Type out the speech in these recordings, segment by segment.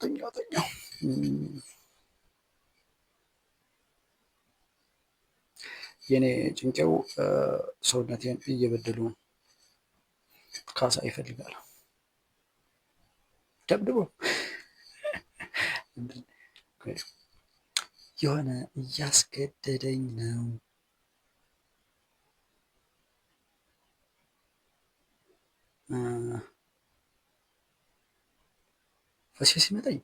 ተኛው የኔ ጭንቄው ሰውነቴን እየበደሉ ካሳ ይፈልጋል። ደብድቦ የሆነ እያስገደደኝ ነው። ፈሴ ሲመጣኝ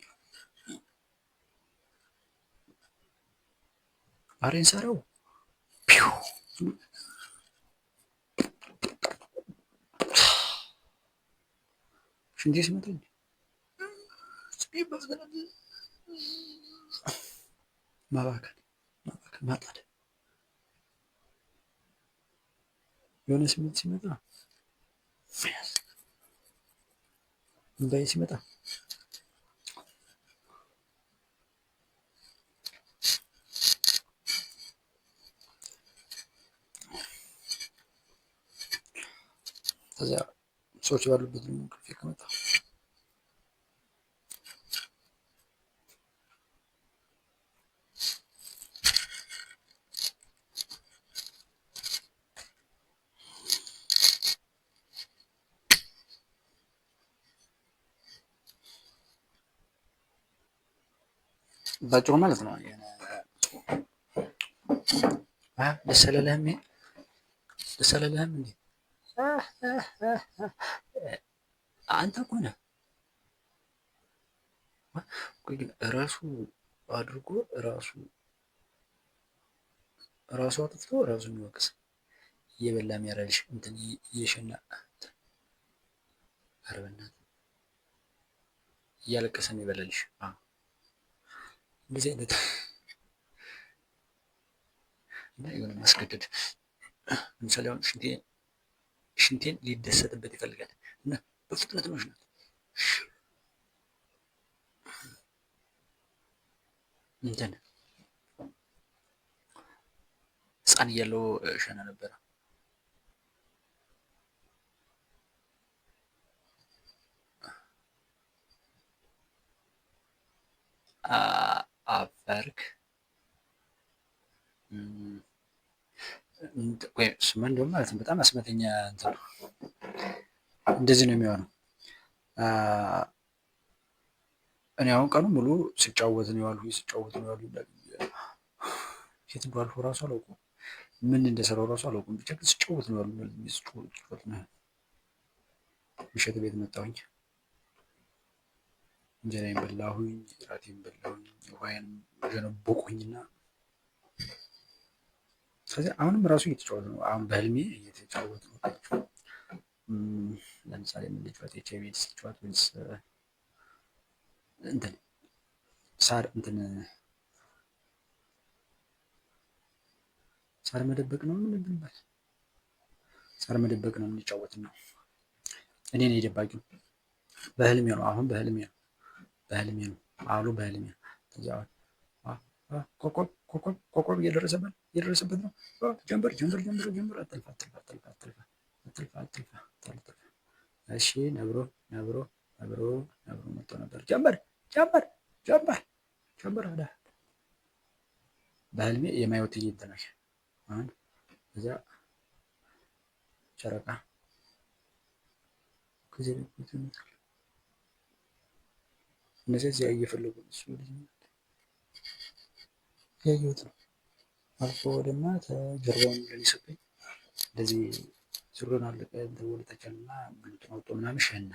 አሬን ሰራው ሽንቴ ሲመጣኝ ማባከን ማጣት የሆነ ስሜት ሲመጣ እንባዬ ሲመጣ ከዚያ ሰዎች ባሉበት ደግሞ እንቅልፌ ከመጣ ባጭሩ ማለት ነው። ደስ አላለህም? ደስ አላለህም እንዴ? አንተ እኮ ነህ። ቆይ ግን እራሱ አድርጎ ራሱ አጥፍቶ ራሱ የሚወቅስ እየበላ የሚያረልሽ እንትን እየሸና ኧረ በእናትህ እያለቀሰ የሚበላልሽ እንደዚህ አይነት እና የሆነ ማስገደድ ለምሳሌ አሁን ሽንቴን ሊደሰትበት ይፈልጋል እና በፍጥነት መሽናት እንትን ህፃን እያለሁ ሸና ነበረ። አፈርክ ወይ ስማ እንደውም ማለት ነው በጣም አስመተኛ እንትን ነው። እንደዚህ ነው የሚሆነው። እኔ አሁን ቀኑን ሙሉ ስጫወት ነው የዋልኩኝ የት እንደዋልኩ እራሱ አላውቅም። ምን እንደሰራሁ እራሱ አላውቅም። ብቻ ግን ስጫወት ነው የዋልኩኝ። ምሽት ቤት መጣሁኝ፣ እንጀራዬን በላሁኝ፣ እራቴን በላሁኝ፣ ውሃዬን ዠነቦቅሁኝና ከዚያ አሁንም እራሱ እየተጫወትኩ ነው። አሁን በህልሜ እየተጫወትኩ ነው። ለምሳሌ ምን ልጫወት? ኤችአይቪ ኤድስ ልጫወት ወይስ እንትን ሳር መደበቅ ነው? ምን ልንባል? ሳር መደበቅ ነው የምንጫወት ነው። እኔ ነኝ ደባቂው። በህልሜ ነው። አሁን በህልሜ ነው አሉ በህልሜ ነው። ከዚያ ኮከብ እየደረሰበት ነው። ጀምበር አትልፋ። እሺ ነብሮ መጥቶ ነበር። ጀምበር አለ በህልሜ የማየው ትዕይንት ነው። አሁን ከዚያ ጨረቃ እነዚህ እዚያ እየፈለጉ እሱ ያየሁት ነው። አልፎ ወደማ ጀርባውን ሊስብኝ እንደዚህ ሱሪውን አለቀ ወደታችና ብልቱን አውጥቶ ምናምን ሸና።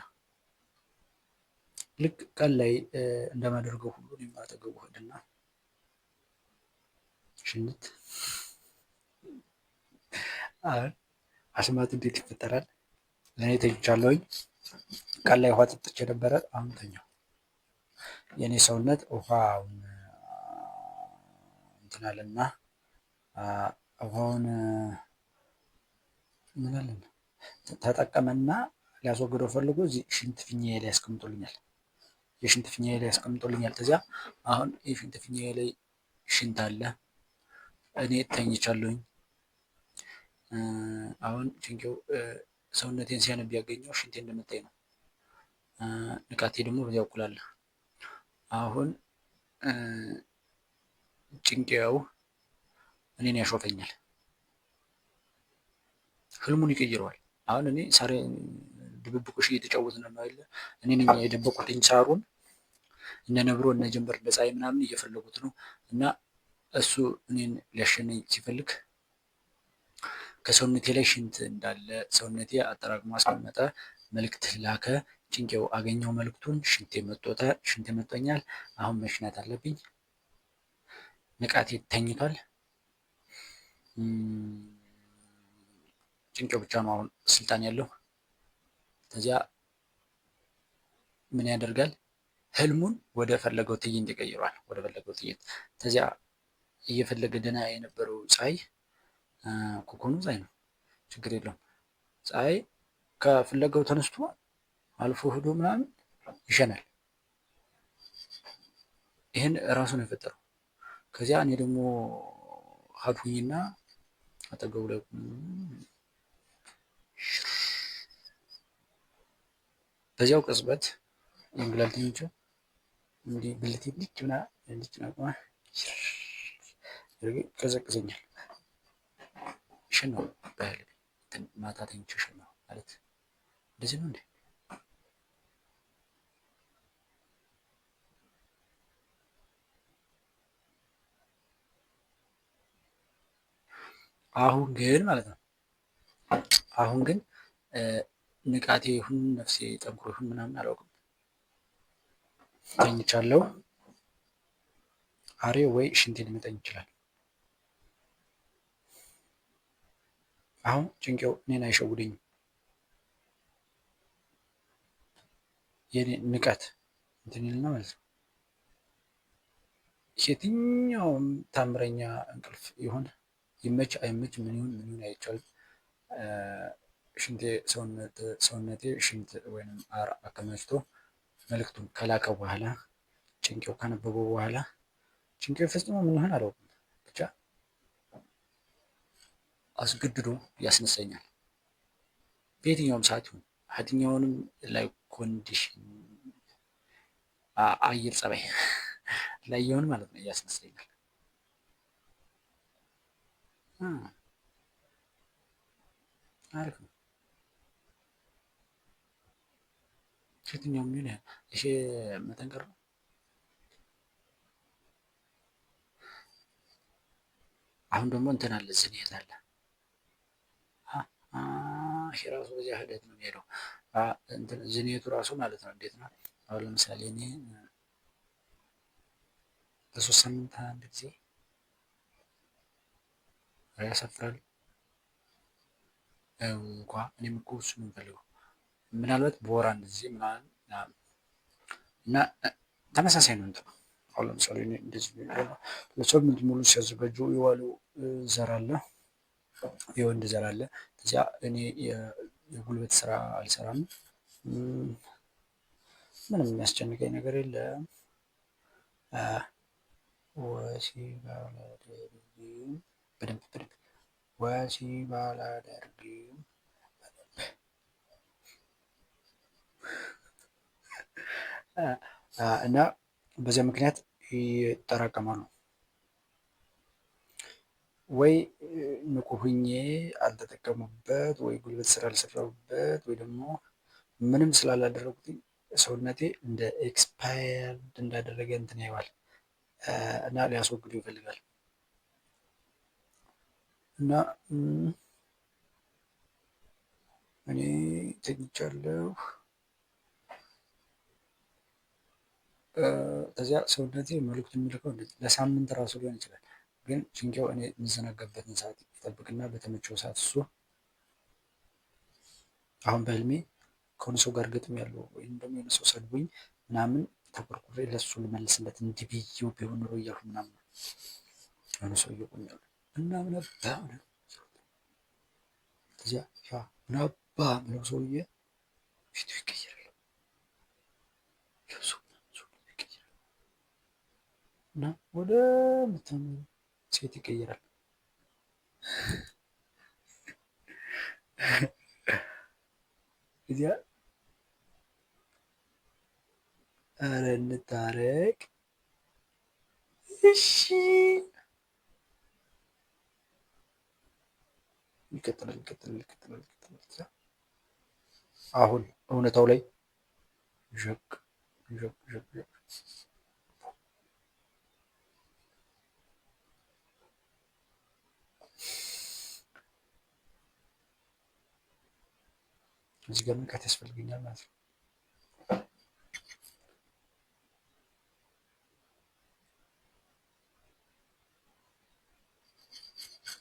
ልክ ቀን ላይ እንደማደርገው ሁሉ እኔም አጠገቡ ሄድና ሽንት። አሁን አስማት እንዴት ይፈጠራል? እኔ ተኝቻለሁኝ። ቀን ላይ ውሃ ጠጥቼ ነበረ። አሁን ተኛሁ። የእኔ ሰውነት ውሃውን እንትን አለና አሁን ምን አለን ተጠቀመና ሊያስወግደው ፈልጎ እዚህ ሽንት ፊኛዬ ላይ ያስቀምጦልኛል። የሽንት ፊኛዬ ላይ ያስቀምጦልኛል። ከዚያ አሁን የሽንት ፊኛዬ ላይ ሽንት አለ። እኔ ተኝቻለሁኝ። አሁን ጭንቄው ሰውነቴን ሲያነብ ያገኘው ሽንቴ እንደመታኝ ነው። ንቃቴ ደግሞ በዚያ በኩል አለ። አሁን ጭንቄው እኔን ያሾፈኛል፣ ህልሙን ይቀይረዋል። አሁን እኔ ሳር ድብብቆሽ እየተጫወትን ነው አይደለ? እኔ ነኝ የደበቁትኝ ሳሩን። እነ ነብሮ እነ ጀንበር እነ ፀሐይ ምናምን እየፈለጉት ነው። እና እሱ እኔን ሊያሸነኝ ሲፈልግ ከሰውነቴ ላይ ሽንት እንዳለ ሰውነቴ አጠራቅሞ አስቀመጠ። መልእክት ላከ። ጭንቄው አገኘው መልእክቱን። ሽንቴ መጥቶኛል። አሁን መሽናት አለብኝ። ንቃቴ ተኝቷል። ጭንቄው ብቻ ነው አሁን ስልጣን ያለው። ከዚያ ምን ያደርጋል? ህልሙን ወደ ፈለገው ትዕይንት ይቀይረዋል። ወደ ፈለገው ትዕይንት ከዚያ እየፈለገ ደህና የነበረው ፀሐይ ኮኮኑ ፀሐይ ነው፣ ችግር የለውም። ፀሐይ ከፍለጋው ተነስቶ አልፎ ሄዶ ምናምን ይሸናል። ይህን እራሱ ነው የፈጠረው። ከዚያ እኔ ደግሞ ሀድሁኝና አጠገቡ ላይ በዚያው ቅጽበት የእንግላል ትንጮ እንዲህ ብልቴ ብልጭ ብላ ልጭ ናቁማ ቀዘቅዘኛል። ሽን ነው ባህል ማታ ተኝቼ ሽን ነው ማለት እንደዚህ ነው እንዴ? አሁን ግን ማለት ነው አሁን ግን ንቃቴ ይሁን ነፍሴ ጠንክሮ ይሁን ምናምን አላውቅም። ተኝቻለሁ። አሬ ወይ ሽንቴ ሊመጣኝ ይችላል። አሁን ጭንቄው እኔን አይሸውደኝም። የኔ ንቀት እንትን ይልና ማለት ነው። የትኛውም ታምረኛ እንቅልፍ ይሁን ይመች አይመች ምን ይሁን አይቻልም። ሽንቴ ሰውነቴ ሽንት ወይም አር አከማችቶ መልእክቱን ከላከ በኋላ ጭንቄው ካነበበው በኋላ ጭንቄው ፈጽሞ ምን ይሆን አላውቅም፣ ብቻ አስገድዶ ያስነሳኛል። በየትኛውም ሰዓት ይሁን የትኛውንም ላይ ኮንዲሽን አየር ጸባይ ላይ ይሁን ማለት ነው ያስነሳኛል። አሪፍ ነው። የትኛውም ይሁን ይሄ መጠንቀር ነው። አሁን ደግሞ እንትን አለ ዝንየት አለ። ይሄ ራሱ በዚያ ሂደት ነው የሚሄደው። ዝንየቱ ራሱ ማለት ነው እንዴት ነው? አሁን ለምሳሌ እኔ በ3 ሳምንት አንድ ጊዜ ያሰፍራል እንኳ እኔም እኮ እሱ ነው የምፈልገው። ምናልባት በወር አንድ ጊዜ ምናምን እና ተመሳሳይ ነው እንትኑ። አሁን ለምሳሌ እኔ እንደዚህ ለሳምንት ሙሉ ሲያዘጋጁ የዋሉ ዘር አለ፣ የወንድ ዘር አለ። እዚያ እኔ የጉልበት ስራ አልሰራም። ምንም የሚያስጨንቀኝ ነገር የለም። ወሲብ አላደርግም። በደንብ ወሲብ አላደርግም እና በዚያ ምክንያት ይጠራቀማሉ። ወይ ንቁ ሁኜ አልተጠቀሙበት፣ ወይ ጉልበት ስራ አልሰራሁበት፣ ወይ ደግሞ ምንም ስላላደረጉት ሰውነቴ እንደ ኤክስፓየርድ እንዳደረገ እንትን ያየዋል እና ሊያስወግዱ ይፈልጋል። እና እኔ ተኝቻለሁ። ከዚያ ሰውነቴ መልዕክት የሚልከው ለሳምንት ራሱ ሊሆን ይችላል። ግን ጭንቄው እኔ የምዘናጋበትን ሰዓት ይጠብቅና በተመቸው ሰዓት እሱ አሁን በህልሜ ከሆነ ሰው ጋር ገጥም ያለው ወይም ደግሞ የሆነ ሰው ሰድቦኝ ምናምን ተቆርቁሬ ለሱ ልመልስለት እንዲህ ብዬው ቢሆን ኖሮ እያልኩ ምናምን የሆነ ሰውዬ ቆም ያሉ እና ምን አባ ነው እዚያ ያ ምን አባ ምለው ሰውዬ ፊቱ ይቀየራል። ልብሱ ይቀየራል እና ወደ ምታምር ሴት ይቀየራል። እዚያ ኧረ እንታረቅ እሺ ይቀጥላል ይቀጥላል ይቀጥላል ይቀጥላል። አሁን እውነታው ላይ ዠቅ ዠቅ ዠቅ ዠቅ እዚህ ጋር ንቃት ያስፈልገኛል ማለት ነው።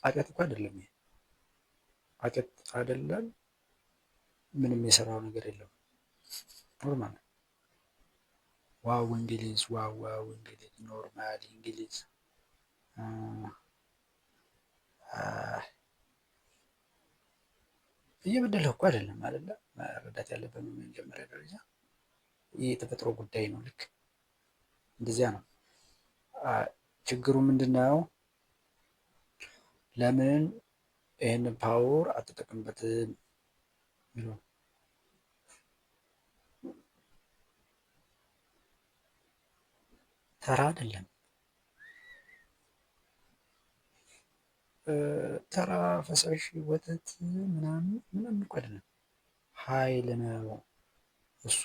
ኃጢአት እኮ አይደለም ይሄ ኃጢአት አይደለም። ምንም የሰራው ነገር የለም። ኖርማል ነው። ዋው እንግሊዝ ዋው ዋው እንግሊዝ ኖርማል እንግሊዝ እየበደለህ እኮ አይደለም አይደለ? መረዳት ያለብን መጀመሪያ ደረጃ ይህ የተፈጥሮ ጉዳይ ነው። ልክ እንደዚያ ነው። ችግሩ ምንድን ነው? ለምን ይህንን ፓወር አትጠቀምበትም? ተራ አይደለም። ተራ ፈሳሽ ወተት ምናምን ምናምን እኮ አይደለም። ኃይል ነው። እሱ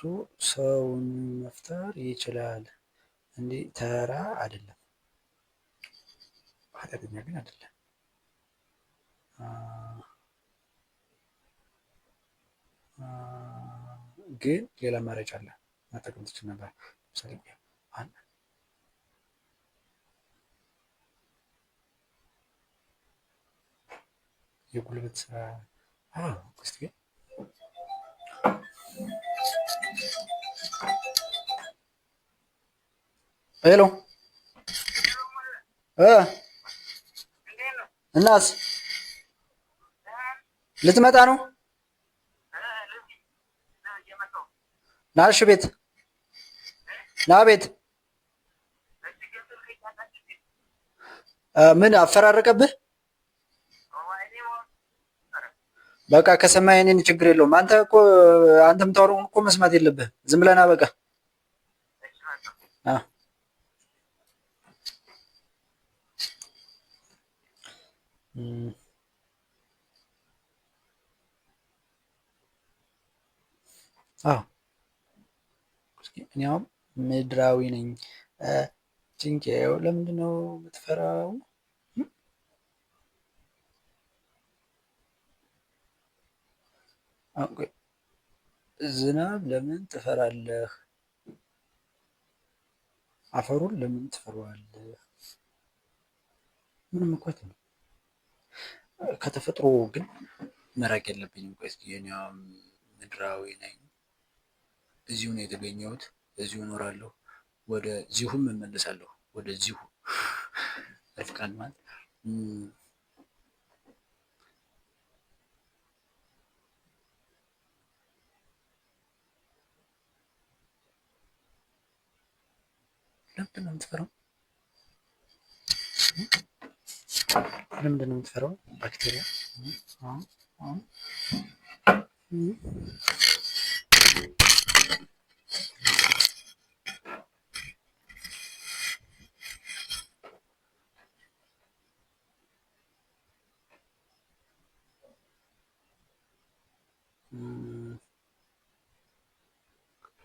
ሰውን መፍጠር ይችላል እንዴ ተራ አይደለም። ኃጢአተኛ ግን አይደለም። ግን ሌላ አማራጭ አለ። መጠቀም ትችል ነበር። ለምሳሌ የጉልበት ስራ እስኪ ሄሎ እናስ ልትመጣ ነው? ና እሺ ቤት ና ቤት ምን አፈራረቀብህ? በቃ ከሰማይ እኔን ችግር የለውም። አንተ እኮ አንተ የምታወራውን እኮ መስማት የለብህ። ዝም ብለህ ና በቃ። አዎ እኔ አሁን ምድራዊ ነኝ። ጭንቄው ለምንድን ነው የምትፈራው? ዝናብ ለምን ትፈራለህ? አፈሩን ለምን ትፈራዋለህ? ምንም እኮ አይደለም። ከተፈጥሮ ግን መራቅ የለብኝም። ቆይ እስኪ እኔ ምድራዊ ነኝ፣ እዚሁ ነው የተገኘሁት፣ እዚሁ እኖራለሁ፣ ወደዚሁም እመለሳለሁ። ወደዚሁ ቃል ማለት ለምንድን ነው የምትፈራው? ለምንድን ነው የምትፈራው? ባክቴሪያ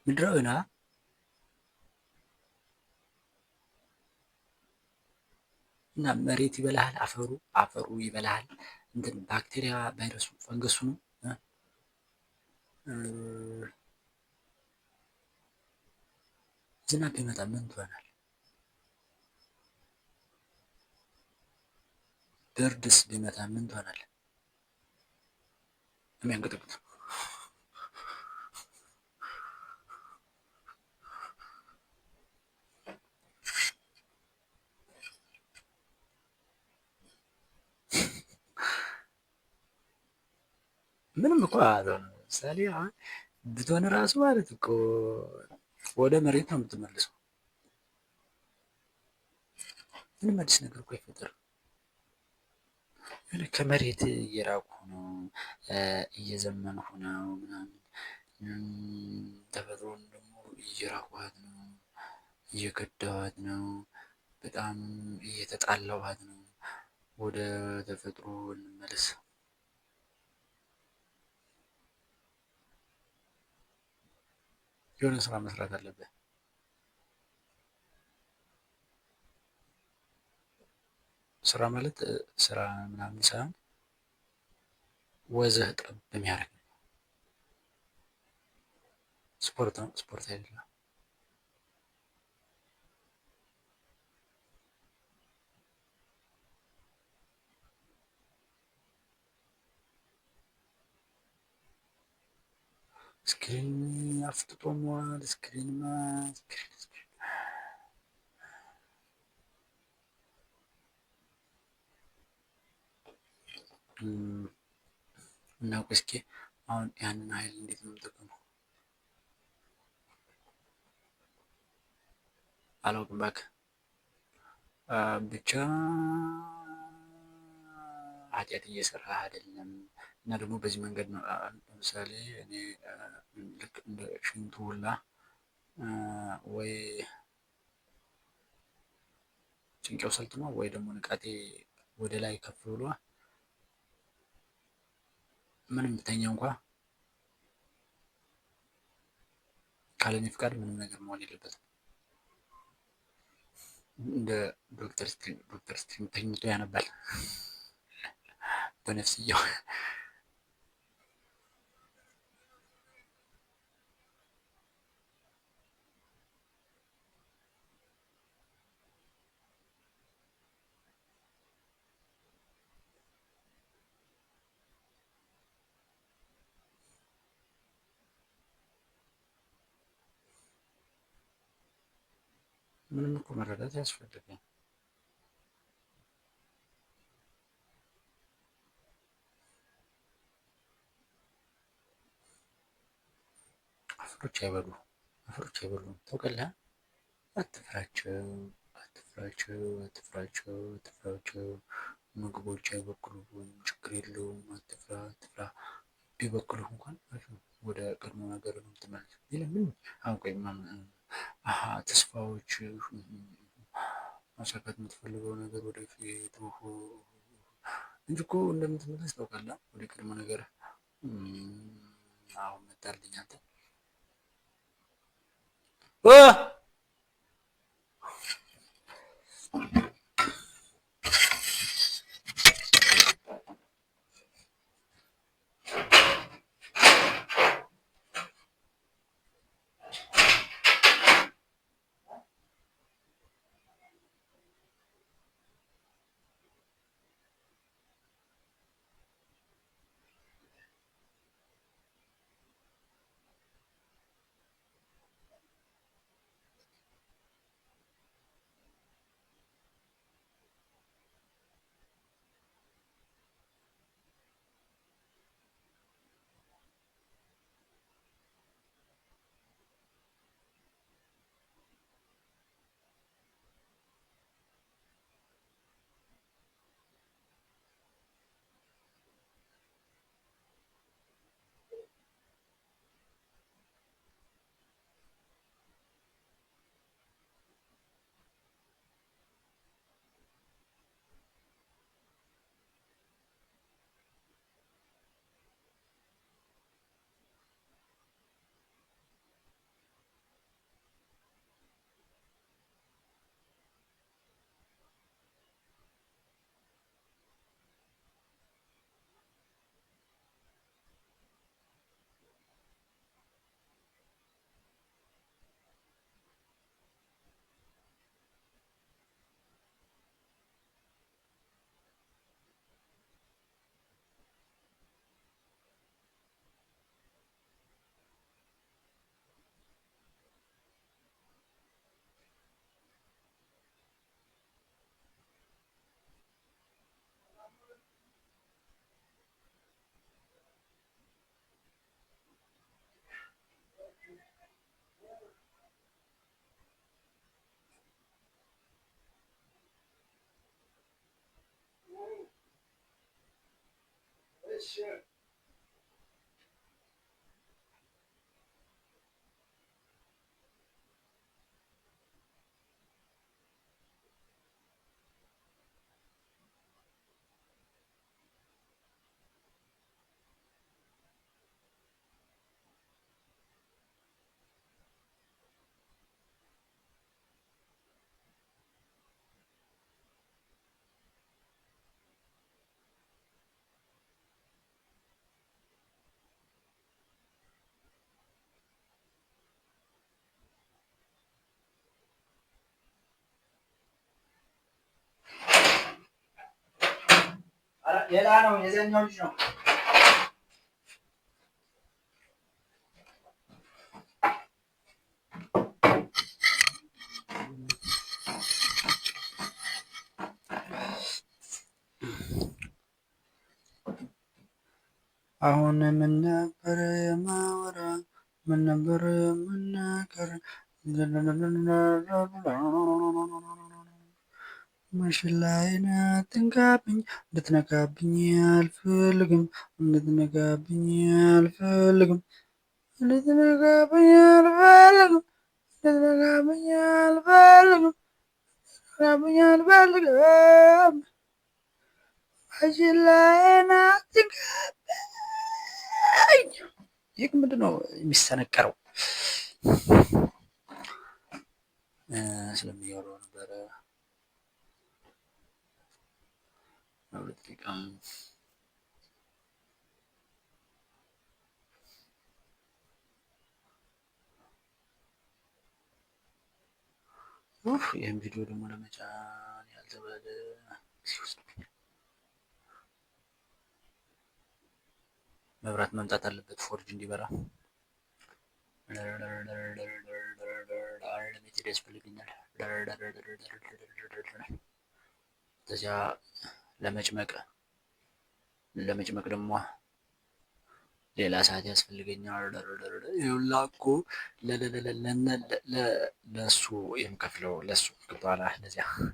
ምድራዊ ና እና መሬት ይበላሃል፣ አፈሩ ይበላሃል። እንትን ባክቴሪያ ቫይረሱ ፈንገሱ ነው። ዝናብ ቢመጣ ምን ትሆናል? ብርድስ ቢመጣ ምን ትሆናል? የሚያንቀጠቅጥ ምንም እኮ ለምሳሌ አሁን ብትሆን ራሱ ማለት እኮ ወደ መሬት ነው የምትመልሰው። ምንም አዲስ ነገር እኮ አይፈጠርም። የሆነ ከመሬት እየራቁ ነው፣ እየዘመንሁ ነው ምናምን፣ ተፈጥሮን ደግሞ እየራኳት ነው፣ እየከዳኋት ነው፣ በጣም እየተጣላኋት ነው። ወደ ተፈጥሮ እንመለስ። የሆነ ስራ መስራት አለብህ። ስራ ማለት ስራ ምናምን ሳይሆን ወዝህ ጠብ የሚያደርግ ስፖርት ነው። ስፖርት አይደለም። ስክሪን አፍጥጦ መዋል፣ እና ቆይ እስኪ አሁን ያንን ኃይል እንዴት ነው የምጠቀመው? አላውቅም እባክህ። ብቻ ኃጢአት እየሰራህ አይደለም። እና ደግሞ በዚህ መንገድ ነው ለምሳሌ እኔ ልክ እንደ ሽንቱ ሁላ ወይ ጭንቄው ሰልጥኖ ወይ ደግሞ ንቃቴ ወደ ላይ ከፍ ብሎ ምንም ብተኛ እንኳ ካለኔ ፍቃድ ምንም ነገር መሆን የለበትም። እንደ ዶክተር ስትሪም ተኝቶ ያነባል በነፍስያው። ምንም እኮ መረዳት ያስፈልጋል። አፈሮች አይበሉም ታውቃለህ? አትፍራቸው፣ አትፍራቸው። ምግቦች አይበክሉም፣ ችግር የለውም፣ አትፍራ። ቢበክሉህ እንኳን ወደ ቀድሞ ነገር ነው የምትመለሰው። ምን አሁን ቆይ ተስፋዎች ማሳካት የምትፈልገው ነገር ወደፊት እንጂ እኮ እንደምትመለስ ታውቃለህ ወደ ቀድሞ ነገር። አሁን መጣልኝ አንተ ሌላ ነው የዘኛው ልጅ ነው። አሁን ምን ነበር የማወራ ምን ነበር የምናገር ማሽላዬን አትንካብኝ እንድትነካብኝ አልፈልግም እንድትነካብኝ አልፈልግም እንድትነካብኝ አልፈልግም እንድትነካብኝ አልፈልግም እንድትነካብኝ አልፈልግም ማሽላዬን አትንካብኝ። ይህ ምንድን ነው የሚሰነቀረው? ስለሚያወራው ነበረ። ይህም ቪዲዮ ደግሞ ለመጫን ያልተባለ መብራት መምጣት አለበት ፎርጅ እንዲበራ። ሜትድ ያስፈልገኛል። ከዚያ ለመጭመቅ ደግሞ ሌላ ሰዓት ያስፈልገኛል። ይኸውላ እኮ ለእሱ የምከፍለው ለእሱ ግባላ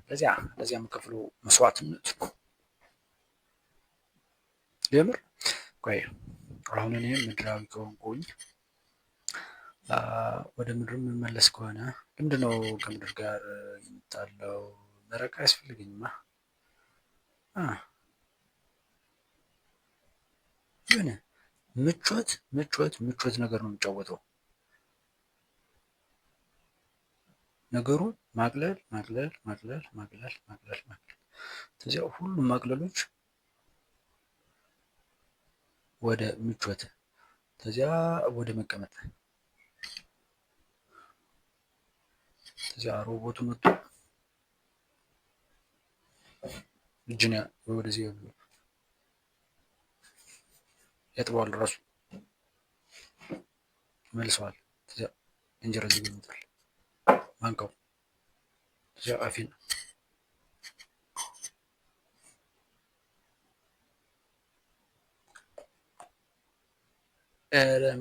ለዚያ የምከፍለው መስዋዕትነት የምር ቆይ አሁን እኔ ምድራዊ ከሆንኩኝ ወደ ምድር የምመለስ ከሆነ ምንድነው ከምድር ጋር የምጣለው? በረካ አያስፈልገኝማ። የሆነ ምቾት ነገር ነው የሚጫወተው። ነገሩ ማቅለል። ከዚያ ሁሉም ማቅለሎች ወደ ምቾት፣ ከዚያ ወደ መቀመጥ፣ ከዚያ ሮቦቱ መጥቶ እጅን ወደዚህ ያጥበዋል፣ ራሱ መልሰዋል። ከዚያ እንጀራ እዚህ ይመጣል፣ ማንካው ከዚያ አፌን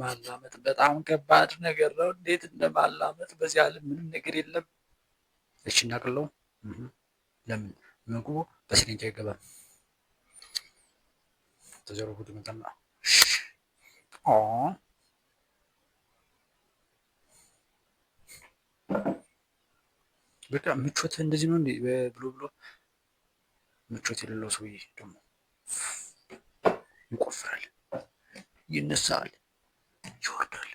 ማላመጥ በጣም ከባድ ነገር ነው። እንዴት እንደማላመጥ በዚህ ዓለም ምንም ነገር የለም። እሺ እናቅለው። ለምን ምግቡ በሲሪንጅ አይገባም? ተዘረጉት መጠና በቃ ምቾት እንደዚህ ነው እንዴ? ብሎ ምቾት የሌለው ሰውዬ ደግሞ ይቆፍራል፣ ይነሳል፣ ይወርዳል።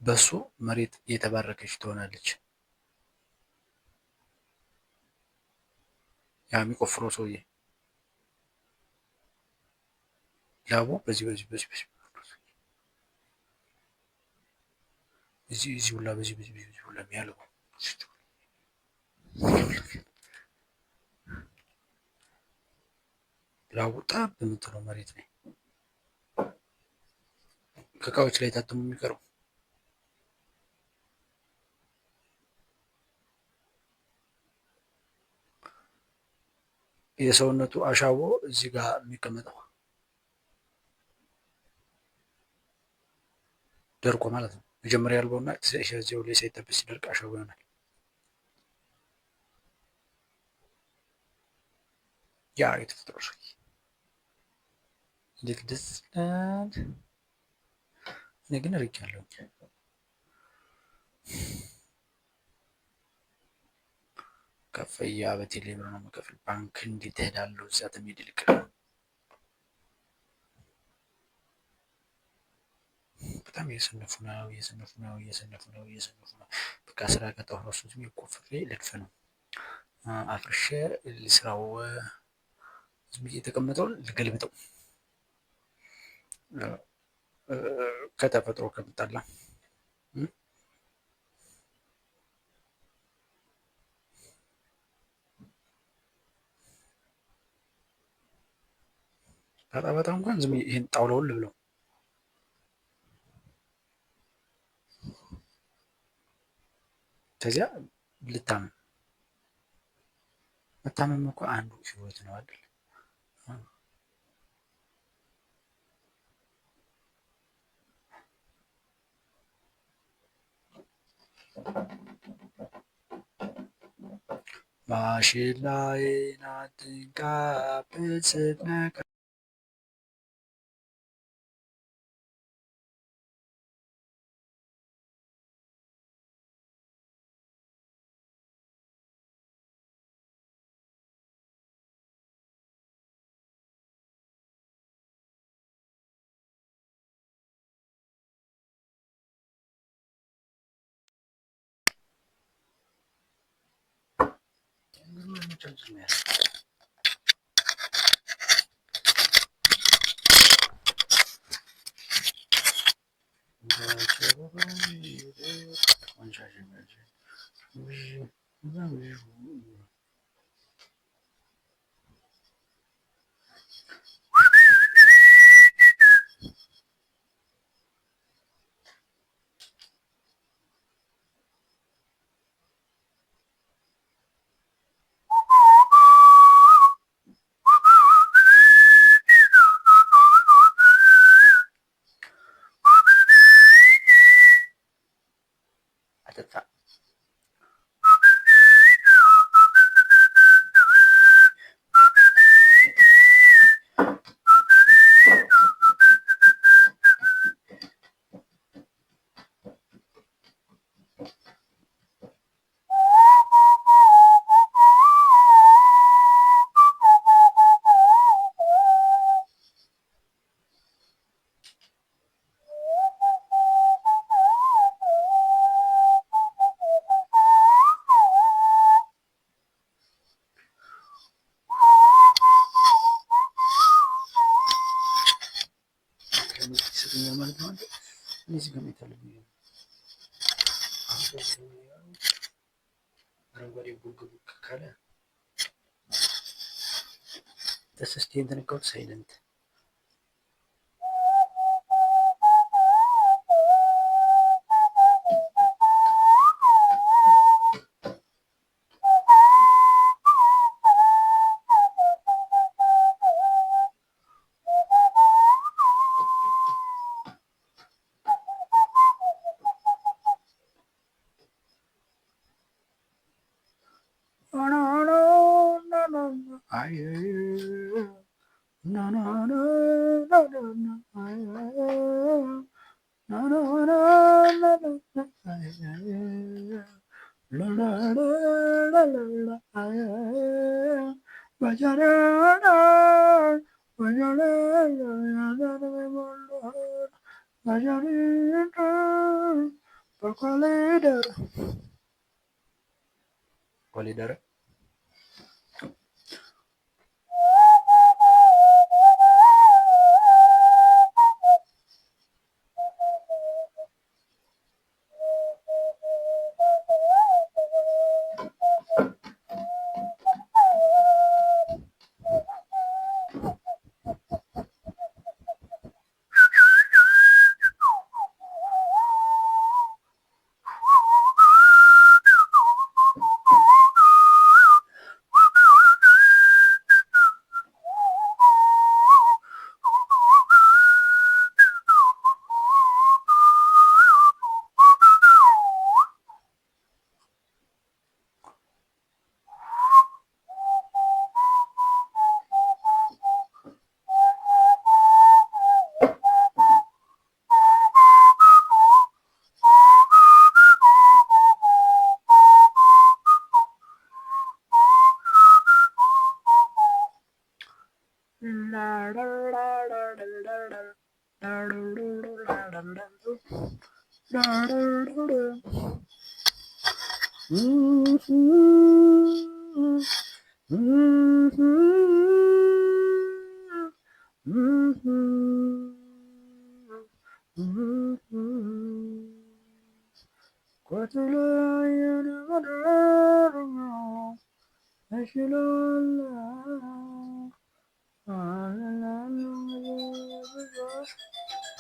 በሱ መሬት የተባረከች ትሆናለች። ያ የሚቆፍረው ሰውዬ ላቡ በዚህ ሁላ በዚህ ሁላ የሚያለው ላቡ ጠብ በምትለው መሬት ላይ ከእቃዎች ላይ ታትሞ የሚቀረው የሰውነቱ አሻቦ እዚህ ጋር የሚቀመጠው ደርቆ ማለት ነው። መጀመሪያ ያልበውና እዚያው ላይ ሳይጠበስ ሲደርቅ አሻቦ ይሆናል። ያ የተፈጥሮ ሰው እንዴት ደስ ይላል። እኔ ግን ርቄያለሁኝ። ክፍያ በቴሌ ብር ነው የምከፍል። ባንክ እንዴት እሄዳለሁ? እዛ ተመሄድ ይልቅ በጣም እየሰነፉ ነው። በቃ ስራ ቀጠሮ ራሱ ዝም ብዬ ቆፍሬ ልድፍ ነው። አፍርሼ ስራው ዝም ብዬ የተቀመጠውን ልገልብጠው ከተፈጥሮ ከምጣላ በጣም እንኳን ዝም ብዬ ይሄን ጣውላውን ልብለው። ከዚያ ልታመም። መታመም እኮ አንዱ ህይወት ነው አይደል? ማሽላዬን አትንካብኝ ስትነካ እነዚህ ጋር የተለየ አረንጓዴ ቡግ ካለ ተሰስቴ የተነካሁት ሳይለንት ኮሊደር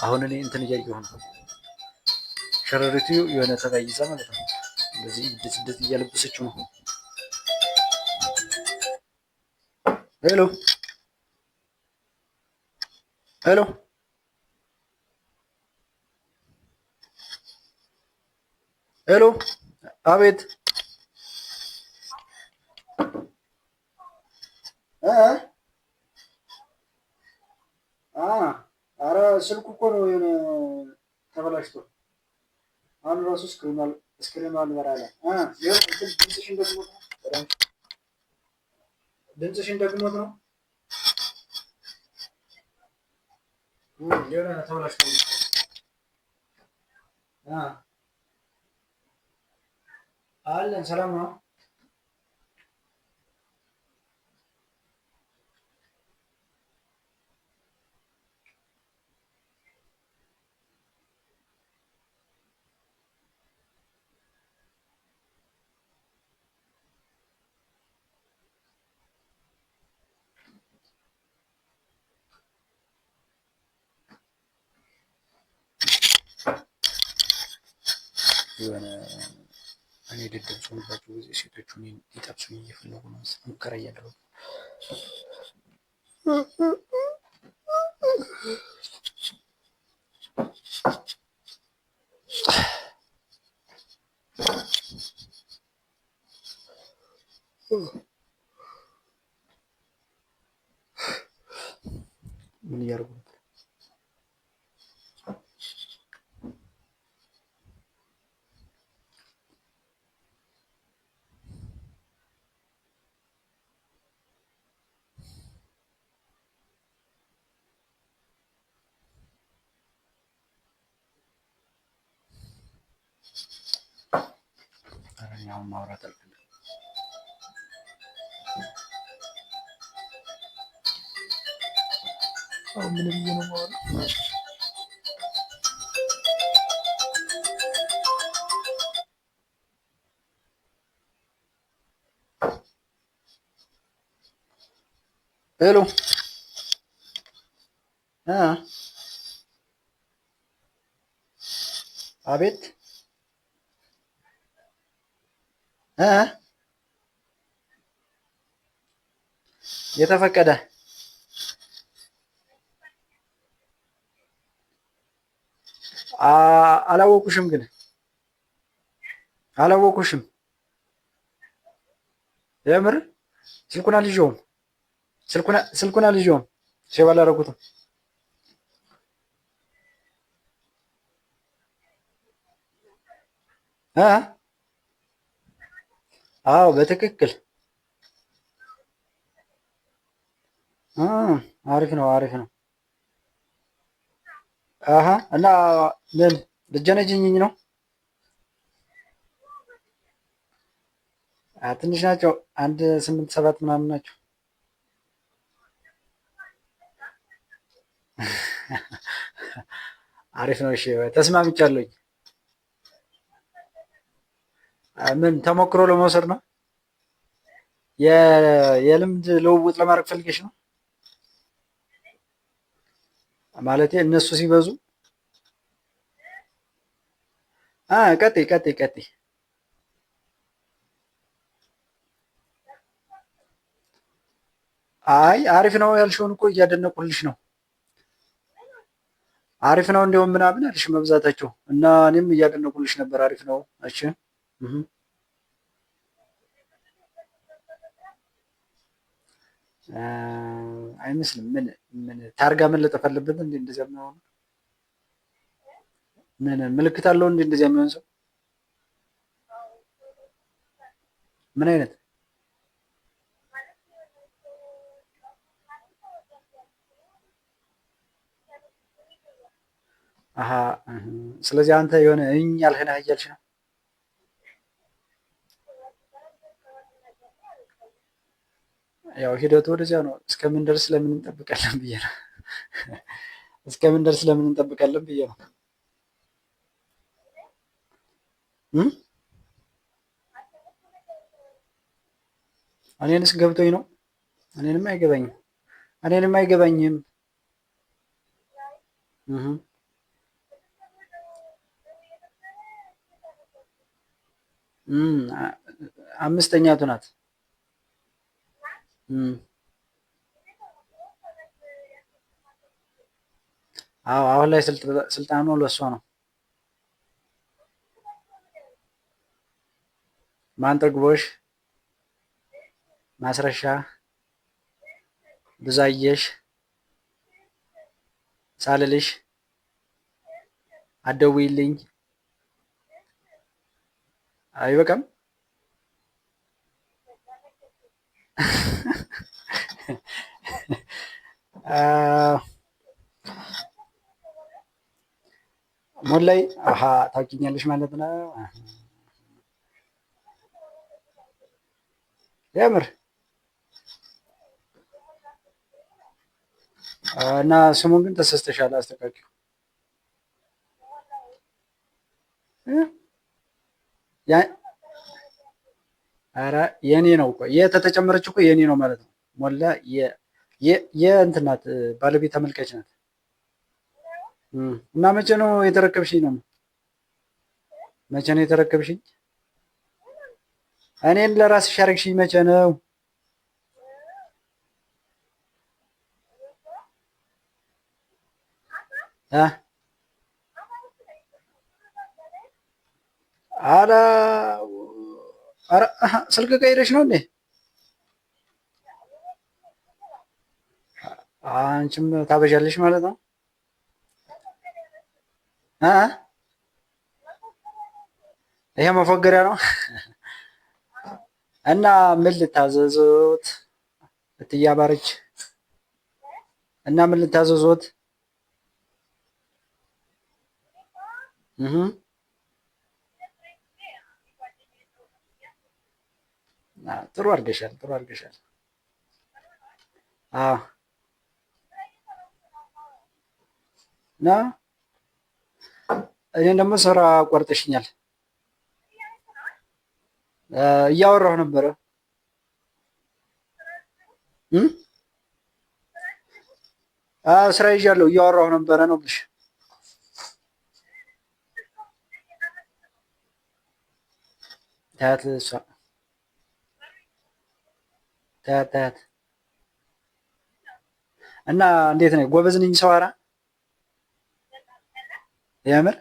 አሁን እኔ እንትን እያየሁ ነው። ሸረሪቱ የሆነ ተባይ ይዛ ማለት ነው። እንደዚህ እንደዚህ እያለበሰችው ነው። ሄሎ ሄሎ ሄሎ፣ አቤት። አረ ስልኩ እኮ ነው የሆነ ተበላሽቶ አሁን ራሱ ስክሪኑ አልበራ አለ። ድምፅሽን ደግሞት ነው የሆነ ተበላሽቶ አለን። ሰላም ነው። የሆነ እኔ ድድብ ሰውባቸው ጊዜ ሴቶቹ ሊጠብሱኝ እየፈለጉ ነው። ሙከራ እያደረጉ ምን እያደረጉ ነው? አሁን ማውራት አልፈልግም። አሁን ምን ብዬ ነው ማውራት? ሄሎ አቤት የተፈቀደ አላወቁሽም፣ ግን አላወቁሽም። የምር ስልኩን አልይዤውም፣ ስልኩን አልይዤውም። ሴቭ አላደረኩትም። አዎ በትክክል አሪፍ ነው፣ አሪፍ ነው። እና ምን ልጀነጅኝኝ ነው? ትንሽ ናቸው። አንድ 8 7 ምናምን ናቸው። አሪፍ ነው። እሺ ተስማምቻለሁኝ። ምን ተሞክሮ ለመውሰድ ነው? የልምድ ልውውጥ ለማድረግ ፈልገሽ ነው? ማለቴ እነሱ ሲበዙ ቀጥይ ቀጥይ ቀጥይ። አይ አሪፍ ነው ያልሽውን እኮ እያደነቁልሽ ነው። አሪፍ ነው እንዲሁም ምናምን አልሽ መብዛታቸው እና እኔም እያደነቁልሽ ነበር። አሪፍ ነው። እሺ አይመስልም። ምን ታርጋ መለጠፍ አለበት እንዴ? እንደዚያ የሚሆኑ ምን ምልክት አለው እንዴ? እንደዚያ የሚሆን ሰው ምን አይነት አሀ ስለዚህ አንተ የሆነ እኝ ያልህን እያልሽ ነው። ያው ሂደቱ ወደዚያ ነው። እስከምንደርስ ለምን እንጠብቃለን ብዬ ነው። እስከምንደርስ ለምን እንጠብቃለን ብዬ ነው። እኔንስ ገብቶኝ ነው። እኔንም አይገባኝም። እኔንም አይገባኝም። አምስተኛቱ ናት። አዎ አሁን ላይ ስልጣኑ ለሷ ነው። ማንጠግቦሽ፣ ማስረሻ፣ ብዙአየሽ፣ ሳልልሽ፣ አትደውይልኝ አይበቃም? ሞላይ አሀ ታውቂኛለሽ ማለት ነው። የምር እና ስሙን ግን ተሰስተሻል። አስተካክል። ኧረ የኔ ነው እኮ የተጨመረች እኮ የኔ ነው ማለት ነው። ሞላ የእንትን ናት፣ ባለቤት ተመልካች ናት። እና መቼ ነው የተረከብሽኝ? ነው መቼ ነው የተረከብሽኝ? እኔን ለራስሽ ያደረግሽኝ መቼ ነው? አላ ስልክ ቀይረሽ ነው እንዴ? አንቺም ታበዣለሽ ማለት ነው። ይሄ መፎገሪያ ነው። እና ምን ልታዘዙት እትያባረች? እና ምን ልታዘዙት? ጥሩ አድርገሻል፣ ጥሩ አድርገሻል። አዎ እና እኔን ደግሞ ስራ ቆርጠሽኛል። እያወራሁ ነበረ። ስራ ይዣለሁ፣ እያወራሁ ነበረ ነው ብልሽ። ታያት እሷ ታያት ታያት። እና እንዴት ነው? ጎበዝ ነኝ ሰዋራ የምር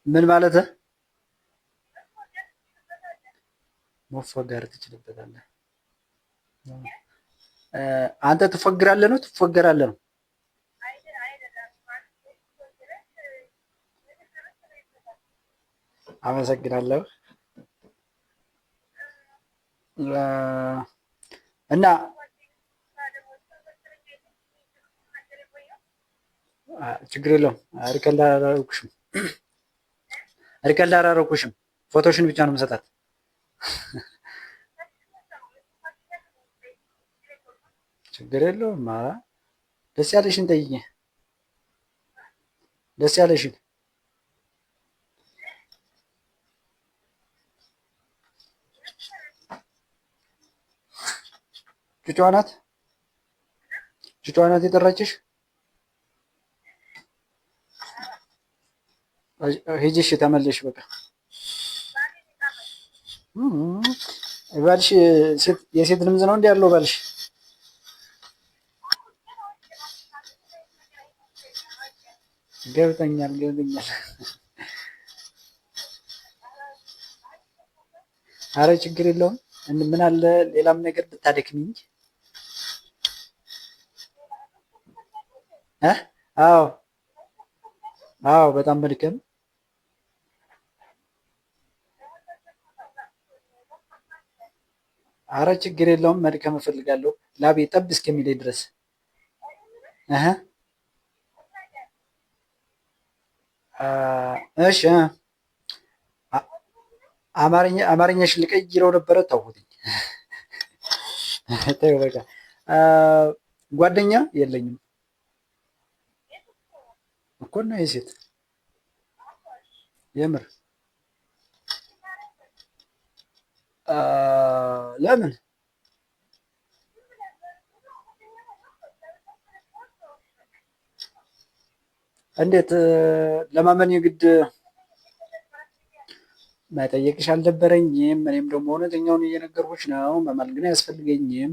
ምን ማለት መፎገር ትችልበታለህ? አንተ ትፎግራለህ ነው ትፎገራለህ ነው? አመሰግናለሁ። እና ችግር የለውም። ሪከርድ አላደረኩሽም። ፎቶሽን ብቻ ነው የምሰጣት። ችግር የለውም። ደስ ያለሽን ጠይቄ ደስ ያለሽን ጩጫዋ ናት። ጩጫዋ ናት የጠራችሽ? ሂጂ እሺ፣ ተመለሽ። በቃ ባልሽ የሴት ድምፅ ነው እንዲ ያለው ባልሽ? ገብተኛል ገብተኛል። አረ ችግር የለውም። ምን አለ ሌላም ነገር ብታደክሚኝ። አዎ አዎ፣ በጣም መድከም። አረ ችግር የለውም። መድከም እፈልጋለሁ ላቤ ጠብ እስከሚለኝ ድረስ። እህ እሺ አማርኛሽን ልቀይረው ነበረ ተውኩትኝ። ተይው በቃ። ጓደኛ የለኝም እኮ እና የሴት የምር ለምን እንዴት ለማመን የግድ መጠየቅሽ አልደበረኝም። እኔም ደግሞ እውነተኛውን እየነገርኩሽ ነው። መማል ግን አያስፈልገኝም።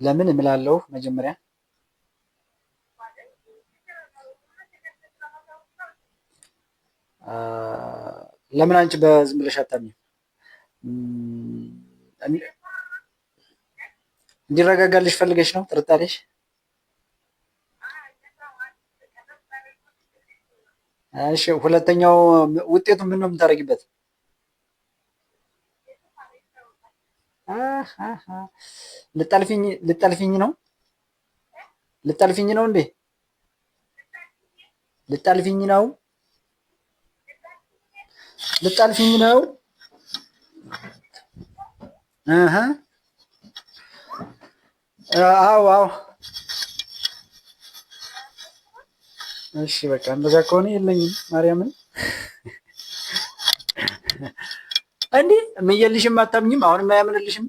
ለምን እምላለሁ መጀመሪያ ለምን አንቺ በዝም ብለሽ አታምኚም? እንዲረጋጋልሽ ፈልገሽ ነው ጥርጣሬሽ? እሺ ሁለተኛው ውጤቱ ምን ነው የምታደርጊበት? ልጠልፊኝ ነው? ልጠልፊኝ ነው እንዴ? ልጠልፊኝ ነው? ልጠልፊኝ ነው? አዎ አዎ። እሺ በቃ እንደዛ ከሆነ የለኝም። ማርያምን እንዴ እምዬልሽም አታምኝም? አሁንም አያምንልሽም?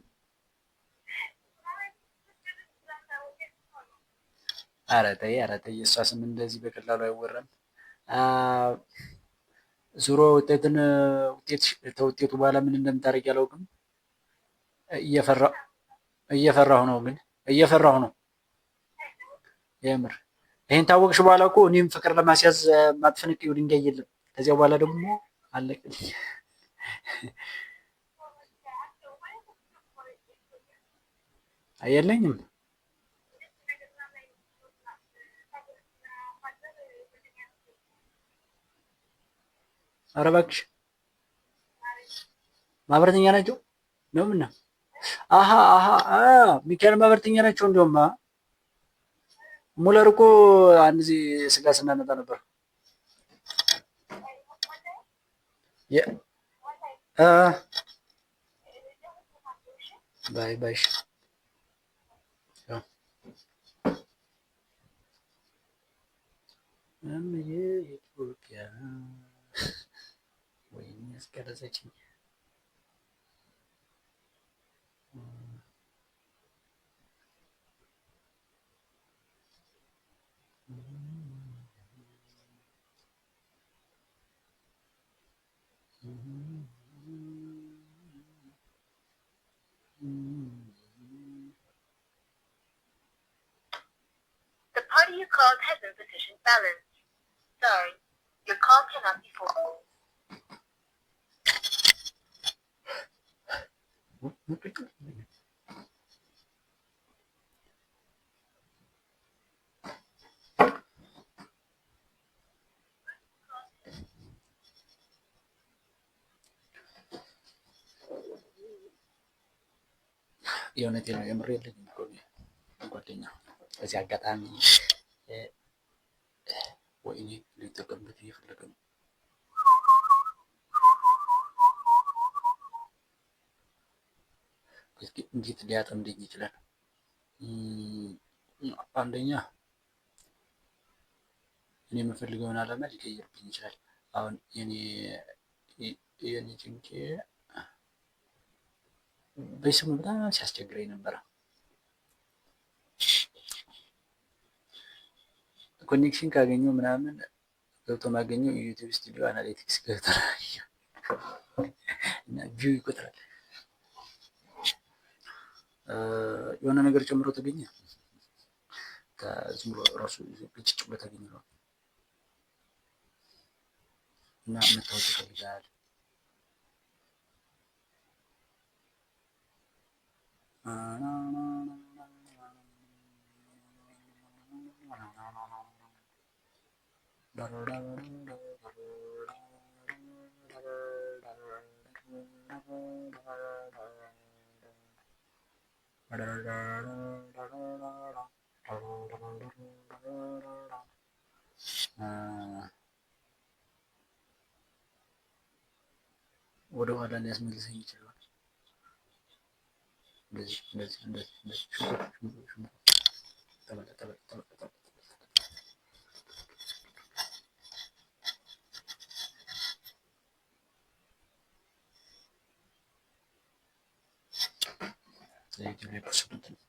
ኧረ ተይ ኧረ ተይ፣ የእሷ ስም እንደዚህ በቀላሉ አይወራም። ዙሮ ከውጤቱ በኋላ ምን እንደምታደርጊ አላውቅም። እየፈራሁ ነው ግን እየፈራሁ ነው የምር። ይሄን ታወቅሽ በኋላ እኮ እኔም ፍቅር ለማስያዝ ማትፈነቅዪው ድንጋይ የለም። ከዚያ በኋላ ደግሞ አለቅልኝ። የለኝም። ኧረ እባክሽ ማህበረተኛ ናቸው ነው ምና አሀ አሀ ሚካኤል ማህበረተኛ ናቸው። እንዲሁም ሙለር እኮ አንድ ጊዜ ስጋ ስናነጣ ነበር። ባይ ባይሽ ኢትዮጵያ ወይም ያስቀረጸችኝ The party you called has insufficient balance. Sorry, your call cannot be forwarded. የእውነቴን ነው የምር የለኝም እኮ ጓደኛ። በዚህ አጋጣሚ ወይኔ ሊጠቀምበት እየፈለገ ነው። እንዴት ሊያጠምደኝ ይችላል? አንደኛ እኔ የምፈልገውን ዓላማ ሊቀይርብኝ ይችላል። አሁን የኔ ጭንቄ በስሙ በጣም ሲያስቸግረኝ ነበረ። ኮኔክሽን ካገኘው ምናምን ገብቶ ማገኘው ዩቲዩብ ስቱዲዮ አናሊቲክስ ገብቶ እና ቪው ይቆጥራል። የሆነ ነገር ጨምሮ ተገኘ ዝም ብሎ ራሱ ብጭጭ ብሎ ተገኘ ነው እና መታወቅ ይፈልጋል። ወደ ኋላ ሊያስመልሰኝ ይችላል። እንደዚህ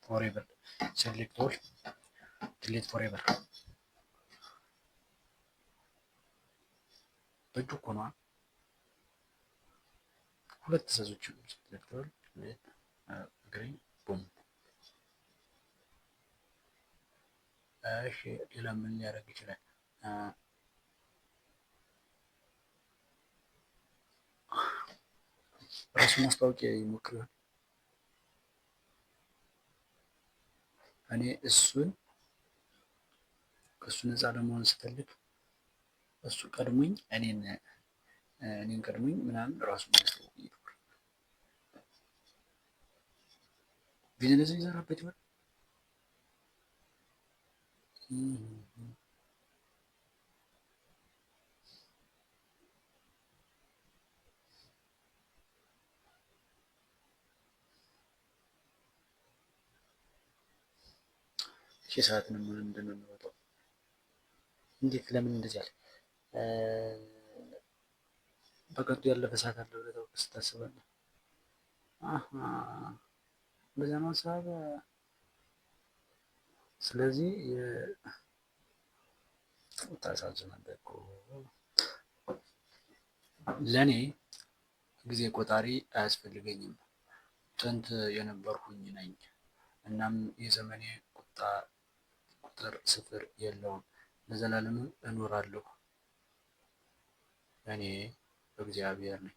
ፎሬቨር ሴሌክት ኦል ዲሊት ፎሬቨር በእጁ እኮ ነዋ። ሁለት ትዕዛዞች ሴሌክት ኦል ግሪን ቡም። እሺ ሌላ ምን ሊያደርግ ይችላል? ራሱ ማስታወቂያ ይሞክር ይሆን? እኔ ከእሱ ነፃ ለመሆን ስፈልግ እሱ ቀድሞኝ እኔን ቀድሞኝ ምናምን ራሱ ማስታወቅ ይሞክር። ቢዝነስ ይሰራበት ይሆን? ሺህ ሰዓት ነው እንደምንወጣው። እንዴት ለምን እንደዚህ አለ? በቀጡ ያለፈ ሰዓት አለ ብለህ ታስባለህ? በዛ ነው ሀሳብ። ስለዚህ ታሳዝናለህ እኮ። ለእኔ ጊዜ ቆጣሪ አያስፈልገኝም። ጥንት የነበርኩኝ ነኝ። እናም የዘመኔ ቁጥር ስፍር የለውም። ለዘላለም እኖራለሁ። እኔ እግዚአብሔር ነኝ።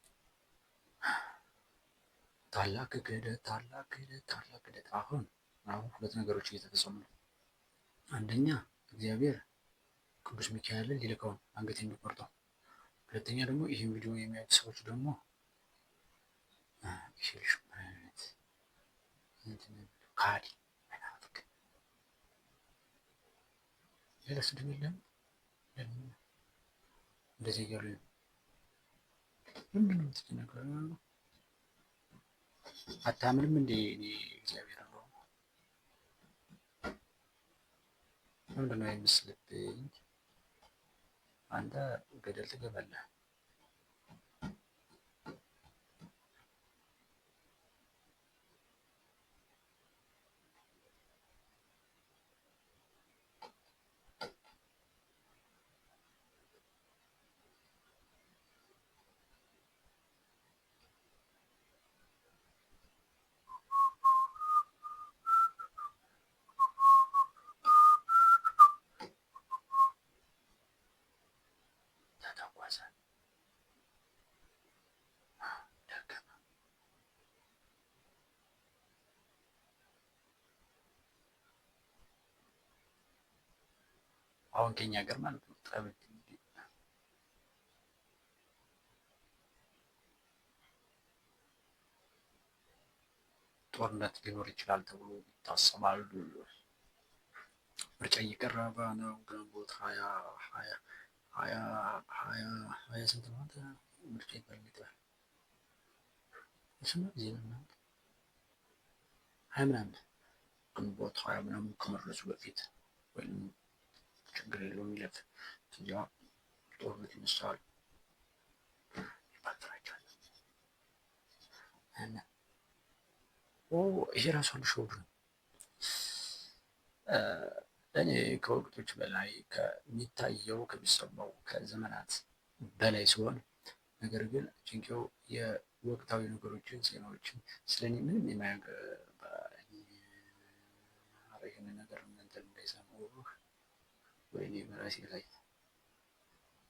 ታላቅ ክህደት፣ ታላቅ ክህደት፣ ታላቅ ክህደት። አሁን ሁለት ነገሮች እየተፈጸሙ ነው። አንደኛ እግዚአብሔር ቅዱስ ሚካኤልን ሊልከው ነው አንገት የሚቆርጠው። ሁለተኛ ደግሞ ይህን ቪዲዮ የሚያዩት ሰዎች ደግሞ ካዲ መናፍቅ ሌላ ስድብ የለም። እንደዚህ እያሉ ምንድን ነው የምትጨነቀው? አታምንም እንዴ? እኔ እግዚአብሔር ነው። ምንድን ነው የምስልብኝ? አንተ ገደል ትገባለህ። አሁን ከኛ ሀገር ማለት ነው ጦርነት ሊኖር ይችላል ተብሎ ይታሰባል። ምርጫ እየቀረበ ነው። ግንቦት ሀያ ስንት ነው ምርጫ ይባላል? እሱማ ጊዜ ነው ሀያ ምናምን ግንቦት ሀያ ምናምን ከመድረሱ በፊት ወይም ችግር የለውም ይለፍ። እዚያ ጦርነት ይነሳል ይባላል። ይሄ ራሱ አንድ ሾው ነው። እኔ ከወቅቶች በላይ ከሚታየው ከሚሰማው ከዘመናት በላይ ሲሆን፣ ነገር ግን ጭንቄው የወቅታዊ ነገሮችን ዜናዎችን ስለኔ ምንም የማያገባኝ ይህንን ነገር እናንተ እንዳይሰሙ ወይኔ በራሴ ላይ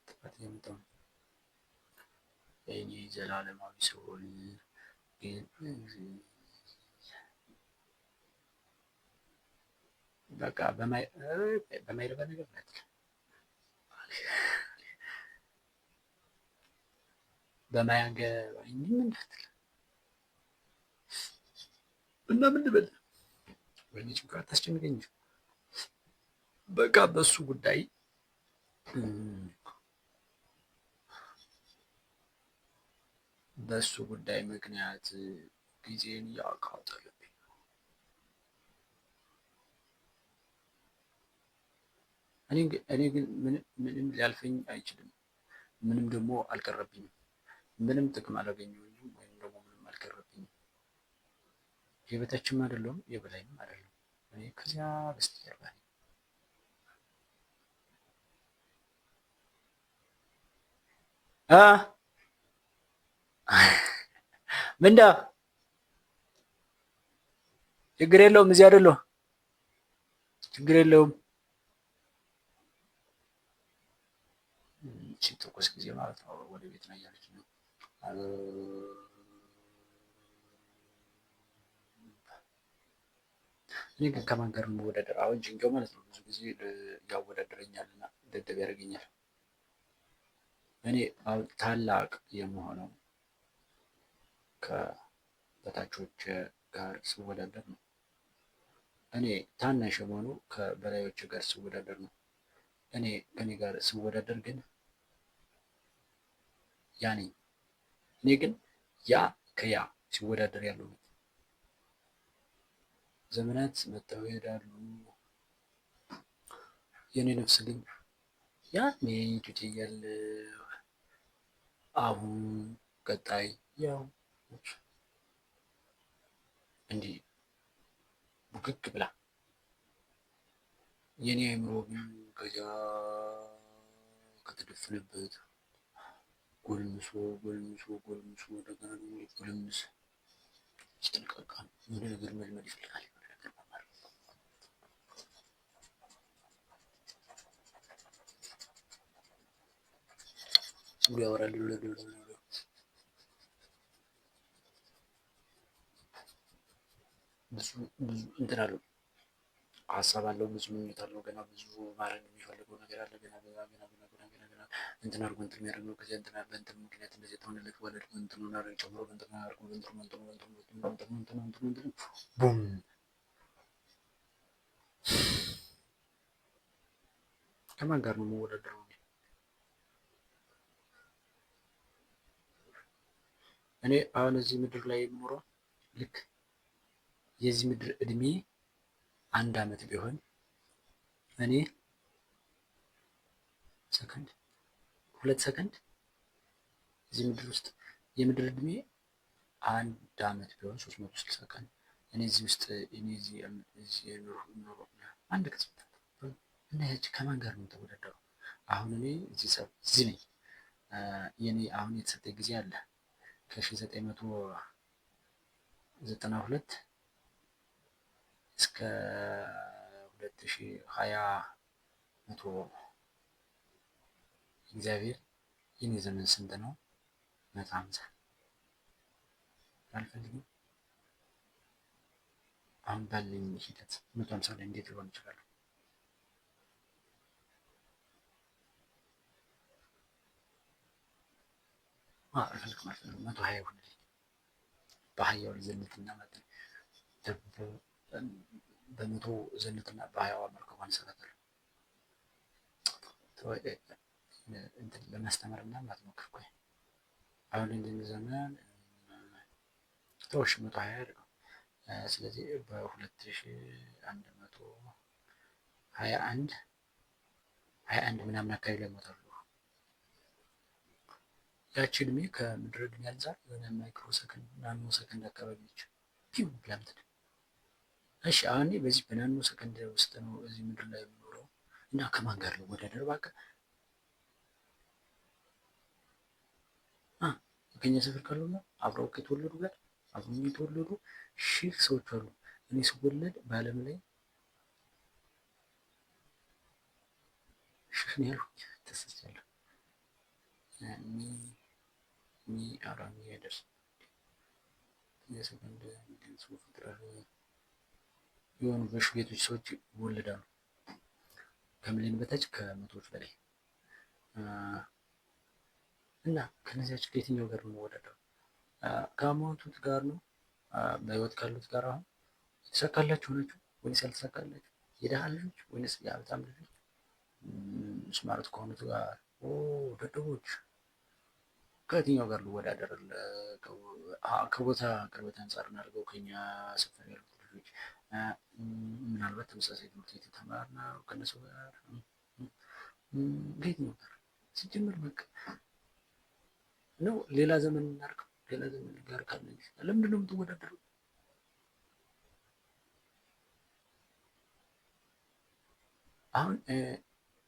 ጥፋት የመጣው እኔ ዘላለማዊ ሲሆን ግን በቃ በማይረባ ነገር ናት። በማያገባኝ ምን እንዳትል እና ምን ልበል ወይኔ ችግር አታስጨንቀኝ። በቃ በሱ ጉዳይ ምክንያት ጊዜን እያቃጠለብኝ። እኔ ግን ምንም ሊያልፈኝ አይችልም። ምንም ደግሞ አልቀረብኝም። ምንም ጥቅም አላገኘሁኝም ወይም ደግሞ ምንም አልቀረብኝም። የበታችም አይደለሁም የበላይም አይደለሁም። እኔ ከዚያ በስተጀርባ ነኝ። ምንዳ ችግር የለውም። እዚህ አይደለሁ። ችግር የለውም። ሲተኮስ ጊዜ ማለት ነው። ወደ ቤት ነው እያለች ነው። እኔ ግን ከማን ጋር መወዳደር? አሁን ጅንጋው ማለት ነው ብዙ ጊዜ ያወዳደረኛል እና ደደብ ያደርገኛል። እኔ አሁን ታላቅ የመሆነው ከበታቾች ጋር ስወዳደር ነው። እኔ ታናሽ የመሆነው ከበላዮች ጋር ስወዳደር ነው። እኔ ከኔ ጋር ስወዳደር ግን ያ ነኝ። እኔ ግን ያ ከያ ሲወዳደር ያለው ነው። ዘመናት መጥተው ይሄዳሉ። የኔ ነፍስ ግን ያኔ ዱቴ እያለሁ አሁን ቀጣይ ያው እንዲህ ቡክክ ብላ የኔ አእምሮ ግን ከዚያ ከተደፈነበት ጎልምሶ እንደገና ደግሞ ጎልምስ ይጠነቀቃ የሆነ ነገር መልመድ ይፈልጋል። የሆነ ነገር መማር ብሎ ያወራል። ብዙ እንትን አለው፣ ሀሳብ አለው፣ ብዙ ምኞት አለው። ገና ብዙ ማድረግ የሚፈልገው ነገር አለ። ገና እንትን አድርጎ እንትን የሚያደርግ ነው። ከዚያ እንትን በእንትን ምክንያት እንደዚህ ተሆነለት ወለድ እንትኑን አድርግ ጨምሮ በእንትን አድርጎ ቡም ከማን ጋር ነው የምወዳደረው? እኔ አሁን እዚህ ምድር ላይ የምኖረው ልክ የዚህ ምድር እድሜ 1 ዓመት ቢሆን እኔ ሰከንድ 2 ሰከንድ እዚህ ምድር ውስጥ የምድር እድሜ 1 ዓመት ቢሆን 360 ቀን እኔ እዚህ ውስጥ እዚህ ኖሮ አንድ ቅጽበት እና ያቺ ከማን ጋር ነው ተወዳደረው? አሁን እኔ እዚህ ነኝ። የኔ አሁን የተሰጠኝ ጊዜ አለ ከ1992 እስከ 2020 መቶ እግዚአብሔር የኔ ዘመን ስንት ነው? 150 አልፈልግም። አሁን ባለኝ ሂደት 150 ላይ እንዴት ሊሆን ይችላል? አልፈልግም 120 ይሁንልኝ። በአህያው ልዘንትና ማለት በመቶ ዘንትና በ20 መርከቧን እሰራታለሁ። እንትን ለማስተማርና ማትሞክር እኮ አሁን እንደዚህ ዘመን ተወሽ 120 ያድርገው። ስለዚህ በ2121 ምናምን አካባቢ ላይ ሞታሉ። ያቺ እድሜ ከምድር እድሜ አንፃር የሆነ ማይክሮ ሰከንድ ናኖ ሰከንድ አካባቢ ነች። ፒው ብላ ምትል። እሺ አሁን በዚህ በናኖ ሰከንድ ውስጥ ነው እዚህ ምድር ላይ የምኖረው እና ከማን ጋር ልወዳደር? እባክህ ከኛ ሰፈር ካሉና አብረው ከተወለዱ ጋር አብረው የተወለዱ 1000 ሰዎች አሉ። እኔ ስወለድ በዓለም ላይ 1000 ነው ያልኩት፣ ተሳስቻለሁ። አራሚ ያደርስ የሰከንድ ጽሁፍ የሆኑ በሺ ቤቶች ሰዎች ይወለዳሉ። ከሚሊዮን በታች ከመቶዎች በላይ እና ከነዚያች ከየትኛው ጋር ነው የምወዳደረው? ከሞቱት ጋር ነው? በህይወት ካሉት ጋር አሁን የተሳካላቸው ናቸው? ወይንስ ያልተሳካላችሁ? የድሃ ልጆች ወይንስ የሀብታም ልጆች? ስማርት ከሆኑት ጋር ደደቦች። ከየትኛው ጋር ልወዳደር? ከቦታ ቅርበት አንጻር እናድርገው። ከኛ ሰፈር ያሉት ልጆች ምናልባት ተመሳሳይ ትምህርት ቤት የተማርነው ከነሱ ጋር ከየትኛው ጋር ሲጀምር በቃ ነው። ሌላ ዘመን እናድርገው። ሌላ ዘመን ጋር ካለ ለምንድን ነው የምትወዳደረው? አሁን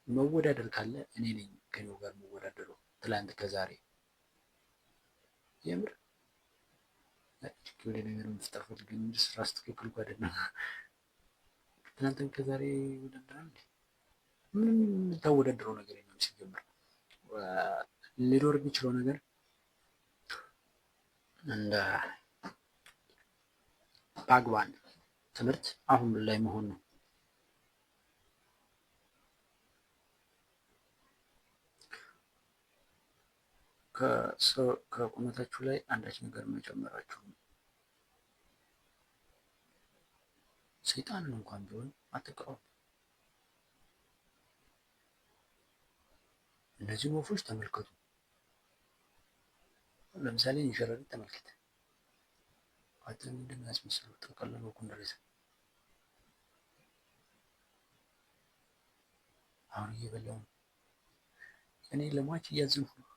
መወዳደር ካለ እኔ ነኝ ከኔው ጋር መወዳደረው ትላንት ከዛሬ የምር ወደ ነገር የምትጠፉት ግን ስራ ስትክክል እኮ አይደለም። ትናንትም ከዛሬ ይወዳደራል። ምንም የምታወዳድረው ነገር የለም። ሲጀምር ሊኖር የሚችለው ነገር እንደ በአግባብ ትምህርት አሁን ላይ መሆን ነው። ከቁመታችሁ ላይ አንዳች ነገር መጨመራችሁ ነው። ሰይጣንን እንኳን ቢሆን አትቃወም። እነዚህ ወፎች ተመልከቱ። ለምሳሌ እንሸረሪት ተመልከት። አንተ ምንድን ነው ያስመሰለው? ጠቀለለው ኩንደሬስ አሁን እየበላው ነው። እኔ ለሟች እያዘንኩ ነው።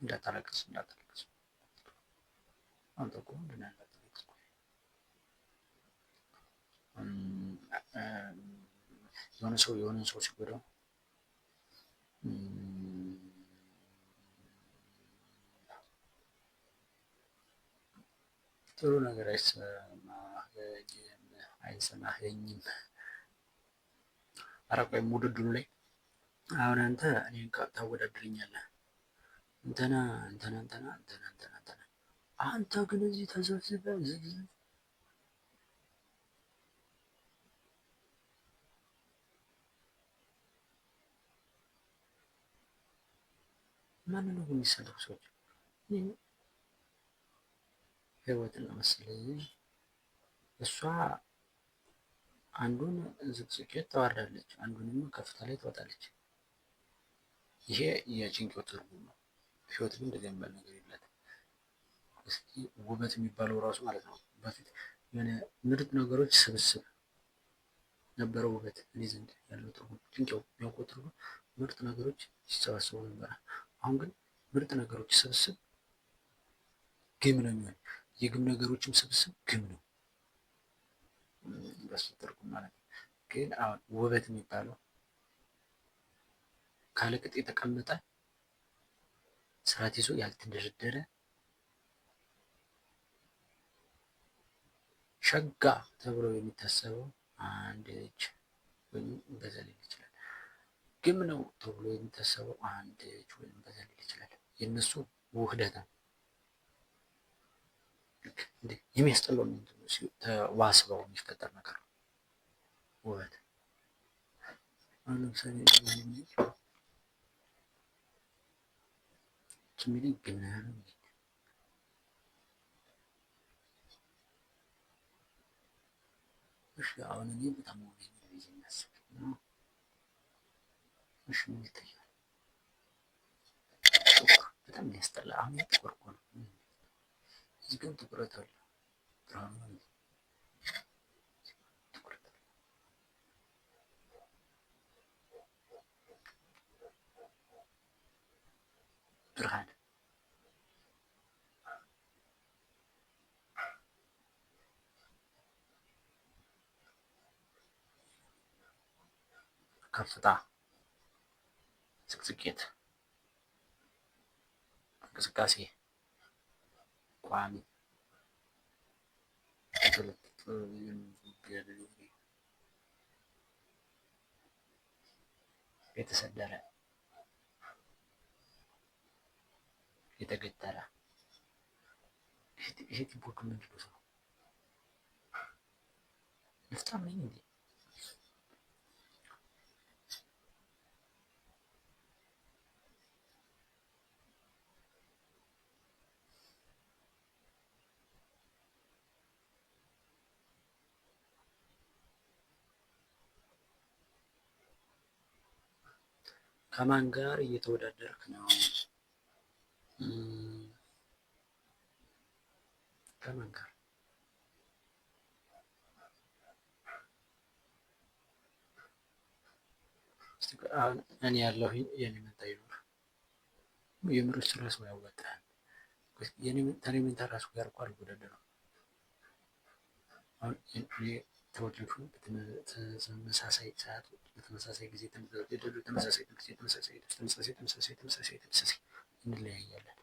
እንዳታለቅስ አንተ እኮ ምንድን ነው እንዳታለቅስ። የሆነ ሰው ሲጎዳው ጥሩ ነገር አይሰማኸኝም። ኧረ ቆይ ውድድሩ ላይ አሁን አንተ እኔን ታወዳድረኛለህ። እንትና አንተ ግን እዚህ ተዘብዝበህ ማንን ነው የሚሰደቡ ሰዎች? ህይወትን መሰለኝ እሷ አንዱን ዝቅዝቄት ታወርዳለች፣ አንዱንም ከፍታ ላይ ትወጣለች። ይሄ የጭንቄው ትርጉም ነው። ህይወት ግን እንደዚህ የሚባል ነገር የላትም። እስኪ ውበት የሚባለው ራሱ ማለት ነው በፊት የሆነ ምርጥ ነገሮች ስብስብ ነበረው ውበት። እኔ ዘንድ ያለው ትርጉም ጭንቄው የሚያውቀው ትርጉም ምርጥ ነገሮች ሲሰባሰቡ ነበረ። አሁን ግን ምርጥ ነገሮች ስብስብ ግም ነው የሚሆን። የግም ነገሮችም ስብስብ ግም ነው። በሱ ትርጉም ማለት ነው። ግን አሁን ውበት የሚባለው ካለቅጥ የተቀመጠ ስርዓት ይዞ ያልተደረደረ ሸጋ ተብሎ የሚታሰበው አንድ እጅ ወይም በዛ ሊል ይችላል። ግም ነው ተብሎ የሚታሰበው አንድ እጅ ወይም በዛ ሊል ይችላል። የእነሱ ውህደት ነው። የሚያስጠላው ተዋስበው የሚፈጠር ነገር ነው ውበት። አሁን ለምሳሌ የሚለኝ ግና ነው። እሺ አሁን እኔ በጣም ነው የሚያስብ ነው። እሺ ምን ይታያል? በጣም የሚያስጠላ አሁን ጥቁር እኮ ነው። እዚህ ግን ትኩረት አለ። ብርሃኑ ትኩረት አለ። ብርሃን ከፍታ ስቅስቄት እንቅስቃሴ ቋሚ የተሰደረ የተገተረ ይሄ ቲቦክ ምንድን ነው? ንፍጣም ነኝ እንዴ? ከማን ጋር እየተወዳደርክ ነው? ከማን ጋር? እኔ ያለሁኝ የኔ መንታ ይኖር የምሮች ራሱ ያወጣል። የኔ መንታ ራሱ ጋር እኮ አልወዳደርም። አሁን እኔ ተወለድኩ በተመሳሳይ ሰዓት በተመሳሳይ ጊዜ ተመሳሳይ እንለያያለን።